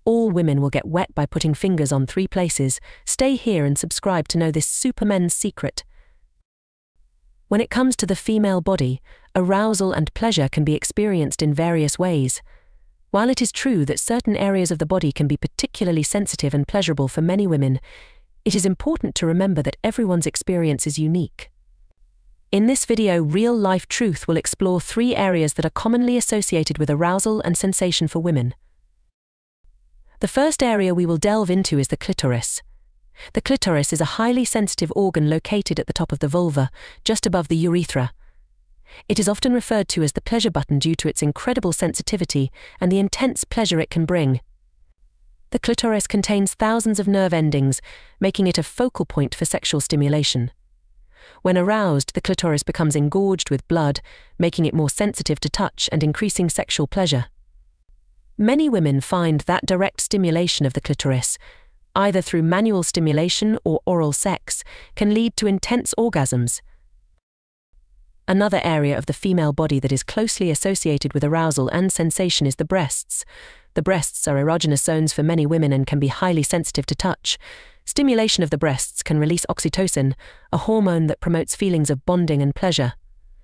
All women will get wet by putting fingers on 3 places. Stay here and subscribe to know this supermen's secret. When it comes to the female body, arousal and pleasure can be experienced in various ways. While it is true that certain areas of the body can be particularly sensitive and pleasurable for many women, it is important to remember that everyone's experience is unique. In this video, real-life truth will explore 3 areas that are commonly associated with arousal and sensation for women. The first area we will delve into is the clitoris. The clitoris is a highly sensitive organ located at the top of the vulva, just above the urethra. It is often referred to as the pleasure button due to its incredible sensitivity and the intense pleasure it can bring. The clitoris contains thousands of nerve endings, making it a focal point for sexual stimulation. When aroused, the clitoris becomes engorged with blood, making it more sensitive to touch and increasing sexual pleasure. Many women find that direct stimulation of the clitoris, either through manual stimulation or oral sex, can lead to intense orgasms. Another area of the female body that is closely associated with arousal and sensation is the breasts. The breasts are erogenous zones for many women and can be highly sensitive to touch. Stimulation of the breasts can release oxytocin, a hormone that promotes feelings of bonding and pleasure.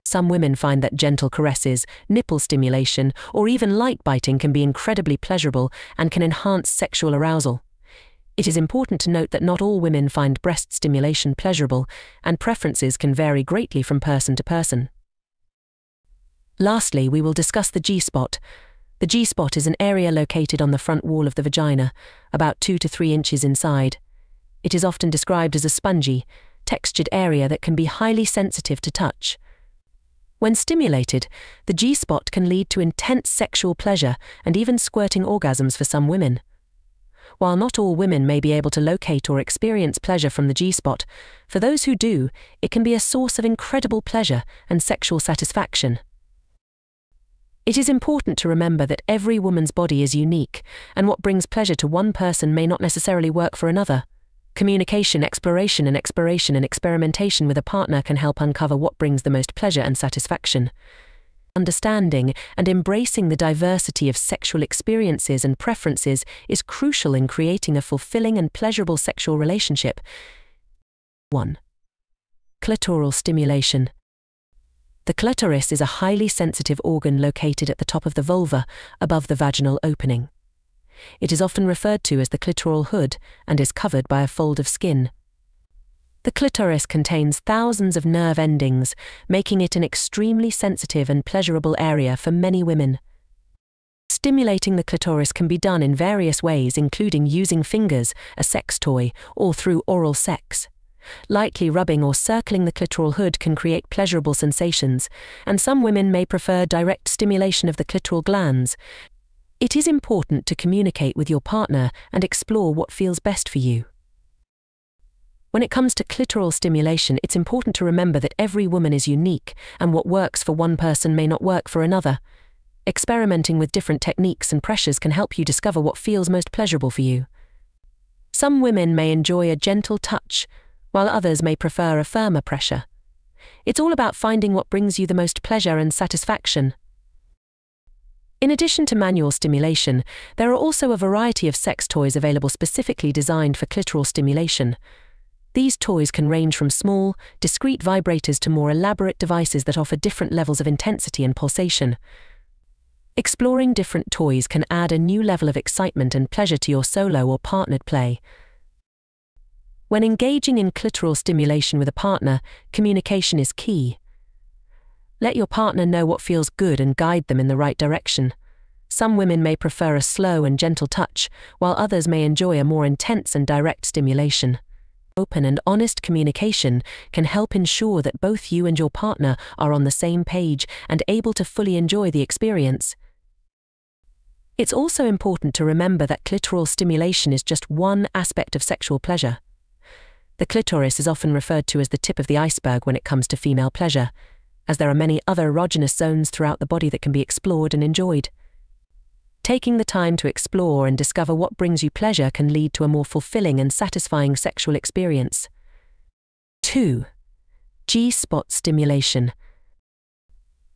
Some women find that gentle caresses, nipple stimulation, or even light biting can be incredibly pleasurable and can enhance sexual arousal. It is important to note that not all women find breast stimulation pleasurable, and preferences can vary greatly from person to person. Lastly, we will discuss the G-spot. The G-spot is an area located on the front wall of the vagina, about 2 to 3 inches inside. It is often described as a spongy, textured area that can be highly sensitive to touch. When stimulated, the G-spot can lead to intense sexual pleasure and even squirting orgasms for some women. While not all women may be able to locate or experience pleasure from the G-spot, for those who do, it can be a source of incredible pleasure and sexual satisfaction. It is important to remember that every woman's body is unique, and what brings pleasure to one person may not necessarily work for another. Communication, exploration, and experimentation with a partner can help uncover what brings the most pleasure and satisfaction. Understanding and embracing the diversity of sexual experiences and preferences is crucial in creating a fulfilling and pleasurable sexual relationship. 1. Clitoral stimulation. The clitoris is a highly sensitive organ located at the top of the vulva, above the vaginal opening. It is often referred to as the clitoral hood and is covered by a fold of skin. The clitoris contains thousands of nerve endings, making it an extremely sensitive and pleasurable area for many women. Stimulating the clitoris can be done in various ways, including using fingers, a sex toy, or through oral sex. Lightly rubbing or circling the clitoral hood can create pleasurable sensations, and some women may prefer direct stimulation of the clitoral glands. It is important to communicate with your partner and explore what feels best for you. When it comes to clitoral stimulation, it's important to remember that every woman is unique, and what works for one person may not work for another. Experimenting with different techniques and pressures can help you discover what feels most pleasurable for you. Some women may enjoy a gentle touch, while others may prefer a firmer pressure. It's all about finding what brings you the most pleasure and satisfaction. In addition to manual stimulation, there are also a variety of sex toys available specifically designed for clitoral stimulation. These toys can range from small, discreet vibrators to more elaborate devices that offer different levels of intensity and pulsation. Exploring different toys can add a new level of excitement and pleasure to your solo or partnered play. When engaging in clitoral stimulation with a partner, communication is key. Let your partner know what feels good and guide them in the right direction. Some women may prefer a slow and gentle touch, while others may enjoy a more intense and direct stimulation. Open and honest communication can help ensure that both you and your partner are on the same page and able to fully enjoy the experience. It's also important to remember that clitoral stimulation is just one aspect of sexual pleasure. The clitoris is often referred to as the tip of the iceberg when it comes to female pleasure, as there are many other erogenous zones throughout the body that can be explored and enjoyed. Taking the time to explore and discover what brings you pleasure can lead to a more fulfilling and satisfying sexual experience. 2. G-spot stimulation.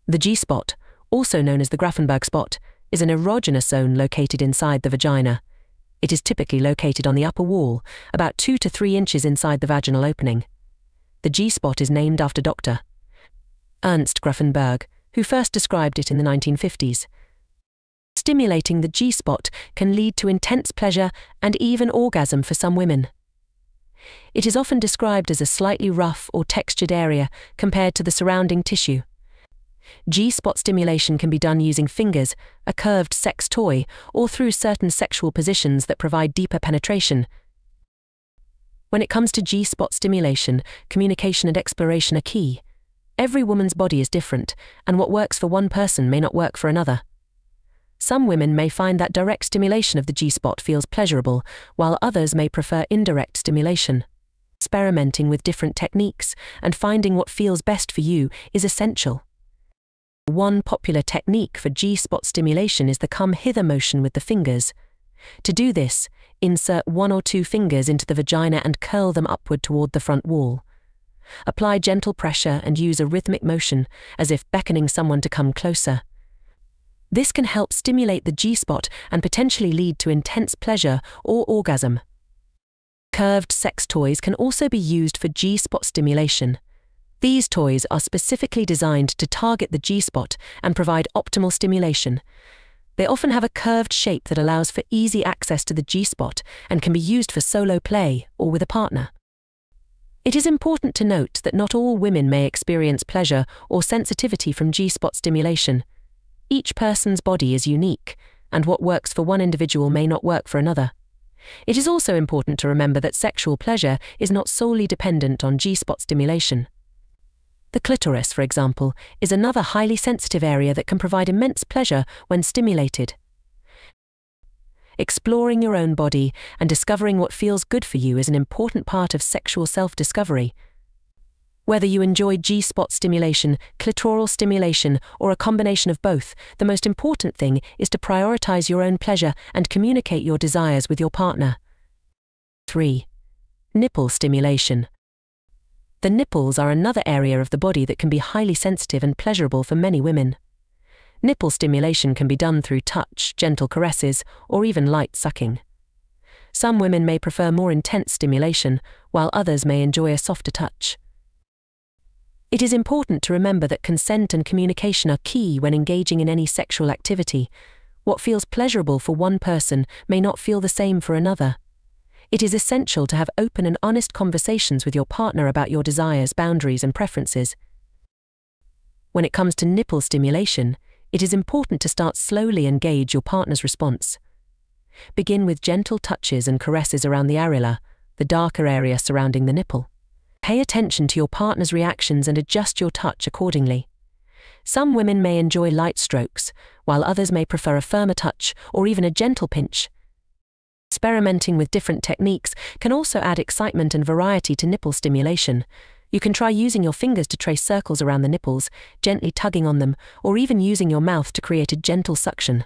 The G-spot, also known as the Grafenberg spot, is an erogenous zone located inside the vagina. It is typically located on the upper wall, about 2 to 3 inches inside the vaginal opening. The G-spot is named after Dr. Ernst Gruffenberg, who first described it in the 1950s. Stimulating the G-spot can lead to intense pleasure and even orgasm for some women. It is often described as a slightly rough or textured area compared to the surrounding tissue. G-spot stimulation can be done using fingers, a curved sex toy, or through certain sexual positions that provide deeper penetration. When it comes to G-spot stimulation, communication and exploration are key. Every woman's body is different, and what works for one person may not work for another. Some women may find that direct stimulation of the G-spot feels pleasurable, while others may prefer indirect stimulation. Experimenting with different techniques and finding what feels best for you is essential. One popular technique for G-spot stimulation is the come-hither motion with the fingers. To do this, insert 1 or 2 fingers into the vagina and curl them upward toward the front wall. Apply gentle pressure and use a rhythmic motion, as if beckoning someone to come closer. This can help stimulate the G-spot and potentially lead to intense pleasure or orgasm. Curved sex toys can also be used for G-spot stimulation. These toys are specifically designed to target the G-spot and provide optimal stimulation. They often have a curved shape that allows for easy access to the G-spot and can be used for solo play or with a partner. It is important to note that not all women may experience pleasure or sensitivity from G-spot stimulation. Each person's body is unique, and what works for one individual may not work for another. It is also important to remember that sexual pleasure is not solely dependent on G-spot stimulation. The clitoris, for example, is another highly sensitive area that can provide immense pleasure when stimulated. Exploring your own body and discovering what feels good for you is an important part of sexual self-discovery. Whether you enjoy G-spot stimulation, clitoral stimulation, or a combination of both, the most important thing is to prioritize your own pleasure and communicate your desires with your partner. 3. Nipple stimulation. The nipples are another area of the body that can be highly sensitive and pleasurable for many women. Nipple stimulation can be done through touch, gentle caresses, or even light sucking. Some women may prefer more intense stimulation, while others may enjoy a softer touch. It is important to remember that consent and communication are key when engaging in any sexual activity. What feels pleasurable for one person may not feel the same for another. It is essential to have open and honest conversations with your partner about your desires, boundaries, and preferences. When it comes to nipple stimulation, it is important to start slowly and gauge your partner's response. Begin with gentle touches and caresses around the areola, the darker area surrounding the nipple. Pay attention to your partner's reactions and adjust your touch accordingly. Some women may enjoy light strokes, while others may prefer a firmer touch or even a gentle pinch. Experimenting with different techniques can also add excitement and variety to nipple stimulation. You can try using your fingers to trace circles around the nipples, gently tugging on them, or even using your mouth to create a gentle suction.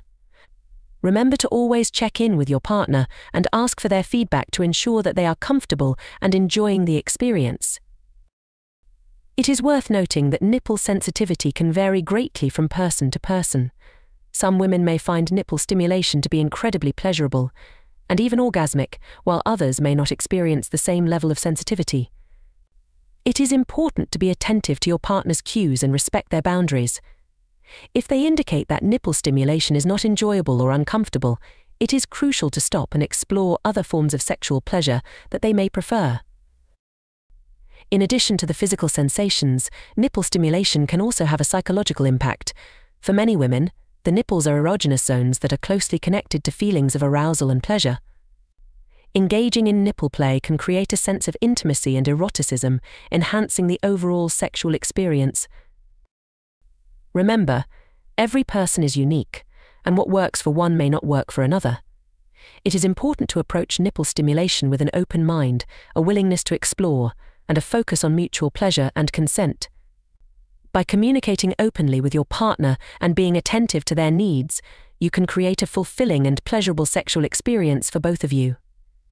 Remember to always check in with your partner and ask for their feedback to ensure that they are comfortable and enjoying the experience. It is worth noting that nipple sensitivity can vary greatly from person to person. Some women may find nipple stimulation to be incredibly pleasurable and even orgasmic, while others may not experience the same level of sensitivity. It is important to be attentive to your partner's cues and respect their boundaries. If they indicate that nipple stimulation is not enjoyable or uncomfortable, it is crucial to stop and explore other forms of sexual pleasure that they may prefer. In addition to the physical sensations, nipple stimulation can also have a psychological impact. For many women, the nipples are erogenous zones that are closely connected to feelings of arousal and pleasure. Engaging in nipple play can create a sense of intimacy and eroticism, enhancing the overall sexual experience. Remember, every person is unique, and what works for one may not work for another. It is important to approach nipple stimulation with an open mind, a willingness to explore, and a focus on mutual pleasure and consent. By communicating openly with your partner and being attentive to their needs, you can create a fulfilling and pleasurable sexual experience for both of you.